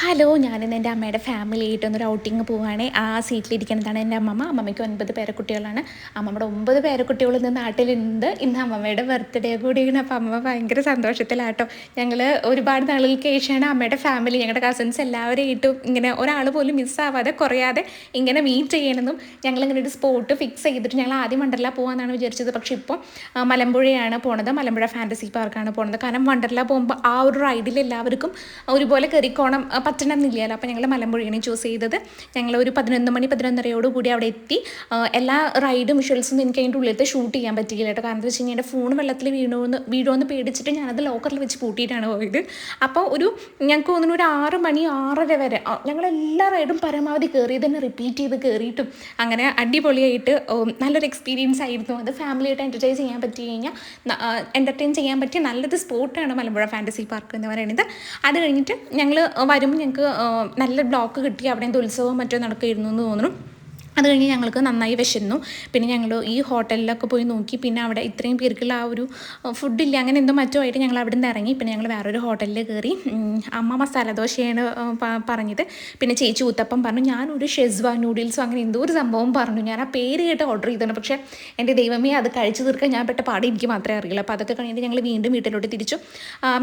Hello, ഞാനിന്ന് എൻ്റെ അമ്മയുടെ ഫാമിലി ആയിട്ടൊന്നൊരു ഔട്ടിങ് പോവുകയാണ്. ആ സീറ്റിലിരിക്കുന്നതാണ് എൻ്റെ അമ്മമ്മ. അമ്മമ്മയ്ക്ക് 9 പേരക്കുട്ടികളാണ്. അമ്മമ്മയുടെ 9 പേരക്കുട്ടികൾ ഇന്ന് നാട്ടിലുണ്ട്. ഇന്ന് അമ്മമ്മയുടെ ബർത്ത്ഡേ കൂടിയാണ്. അപ്പോൾ അമ്മമ്മ ഭയങ്കര സന്തോഷത്തിലാട്ടോ. ഞങ്ങൾ ഒരുപാട് നാളുകൾക്ക് ശേഷമാണ് അമ്മയുടെ ഫാമിലി, ഞങ്ങളുടെ കസിൻസ് എല്ലാവരെയായിട്ടും ഇങ്ങനെ ഒരാൾ പോലും മിസ്സാവാതെ കുറയാതെ ഇങ്ങനെ മീറ്റ് ചെയ്യണമെന്നും ഞങ്ങളിങ്ങനെ ഒരു സ്പോട്ട് ഫിക്സ് ചെയ്തിട്ട് ഞങ്ങൾ ആദ്യം വണ്ടർല പോകാമെന്നാണ് വിചാരിച്ചത്. പക്ഷേ ഇപ്പോൾ മലമ്പുഴയാണ് പോണത്. മലമ്പുഴ ഫാൻറ്റസി പാർക്കാണ് പോണത്. കാരണം വണ്ടർല പോകുമ്പോൾ ആ ഒരു റൈഡിൽ എല്ലാവർക്കും ഒരുപോലെ കയറിക്കോണം പറ്റണം എന്നില്ലല്ലോ. അപ്പോൾ ഞങ്ങൾ മലമ്പുഴയാണ് ചൂസ് ചെയ്തത്. ഞങ്ങൾ ഒരു 11 മണി 11:30 കൂടി അവിടെ എത്തി. എല്ലാ റൈഡും വിഷ്വൽസും എനിക്ക് അതിൻ്റെ ഉള്ളിലത്തെ ഷൂട്ട് ചെയ്യാൻ പറ്റിയില്ല കേട്ടോ. കാരണം എന്താ വെച്ച് കഴിഞ്ഞാൽ എൻ്റെ ഫോൺ വെള്ളത്തിൽ വീഴുമെന്ന് പേടിച്ചിട്ട് ഞാനത് ലോക്കറിൽ വെച്ച് പൂട്ടിയിട്ടാണ് പോയത്. അപ്പോൾ ഞങ്ങൾക്ക് തോന്നുന്നു ഒരു 6 മണി 6:30 വരെ ഞങ്ങളെല്ലാ റൈഡും പരമാവധി കയറിയത് തന്നെ റിപ്പീറ്റ് ചെയ്ത് കയറിയിട്ടും അങ്ങനെ അടിപൊളിയായിട്ട് നല്ലൊരു എക്സ്പീരിയൻസ് ആയിരുന്നു. അത് ഫാമിലിയായിട്ട് എൻ്റർടൈൻ ചെയ്യാൻ പറ്റിയ നല്ലൊരു സ്പോട്ടാണ് മലമ്പുഴ ഫാൻറ്റസി പാർക്ക് എന്ന് പറയുന്നത്. അത് കഴിഞ്ഞിട്ട് ഞങ്ങൾ വരുമ്പോൾ ഞങ്ങൾക്ക് നല്ല ബ്ലോക്ക് കിട്ടി. അവിടെ എന്തോ ഉത്സവം മറ്റോ നടക്കുമായിരുന്നു എന്ന് തോന്നുന്നു. അത് കഴിഞ്ഞ് ഞങ്ങൾക്ക് നന്നായി വിശന്നു. പിന്നെ ഞങ്ങൾ ഈ ഹോട്ടലിലൊക്കെ പോയി നോക്കി. പിന്നെ അവിടെ ഇത്രയും പേർക്കുള്ള ആ ഒരു ഫുഡില്ല, അങ്ങനെ എന്തോ മറ്റോ ആയിട്ട് ഞങ്ങൾ അവിടെ നിന്ന് ഇറങ്ങി. പിന്നെ ഞങ്ങൾ വേറൊരു ഹോട്ടലിൽ കയറി. അമ്മ മസാല ദോശയാണ് പറഞ്ഞത്. പിന്നെ ചേച്ചി ഊത്തപ്പം പറഞ്ഞു. ഞാനൊരു ഷെസ്വാൻ നൂഡിൽസും അങ്ങനെ എന്തോ ഒരു സംഭവം പറഞ്ഞു. ഞാൻ ആ പേര് കേട്ട് ഓർഡർ ചെയ്തതാണ്. പക്ഷേ എൻ്റെ ദൈവമേ, അത് കഴിച്ചു തീർക്കാൻ ഞാൻ പെട്ട പാട് എനിക്ക് മാത്രമേ അറിയുള്ളൂ. അപ്പോൾ അതൊക്കെ കഴിഞ്ഞിട്ട് ഞങ്ങൾ വീണ്ടും വീട്ടിലോട്ട് തിരിച്ചു.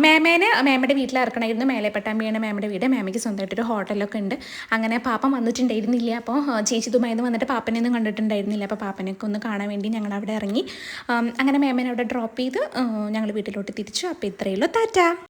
മേമയുടെ വീട്ടിൽ ഇറക്കണമായിരുന്നു. മേലെ പട്ടാമ്പിയാണ് മേമയുടെ വീട്. മേമയ്ക്ക് സ്വന്തമായിട്ടൊരു ഹോട്ടലൊക്കെ ഉണ്ട്. അങ്ങനെ പാപ്പ വന്നിട്ടുണ്ടായിരുന്നില്ല. അപ്പോൾ ചേച്ചി ദുബായിന്ന് വന്നിട്ട് പാപ്പനെയൊന്നും കണ്ടിട്ടുണ്ടായിരുന്നില്ല. അപ്പോൾ പാപ്പനെയൊക്കെ ഒന്ന് കാണാൻ വേണ്ടി ഞങ്ങൾ അവിടെ ഇറങ്ങി. അങ്ങനെ മേമനെ അവിടെ ഡ്രോപ്പ് ചെയ്ത് ഞങ്ങൾ വീട്ടിലോട്ട് തിരിച്ചു. അപ്പോൾ ഇത്രയേ ഉള്ളൂ. ടാറ്റാ.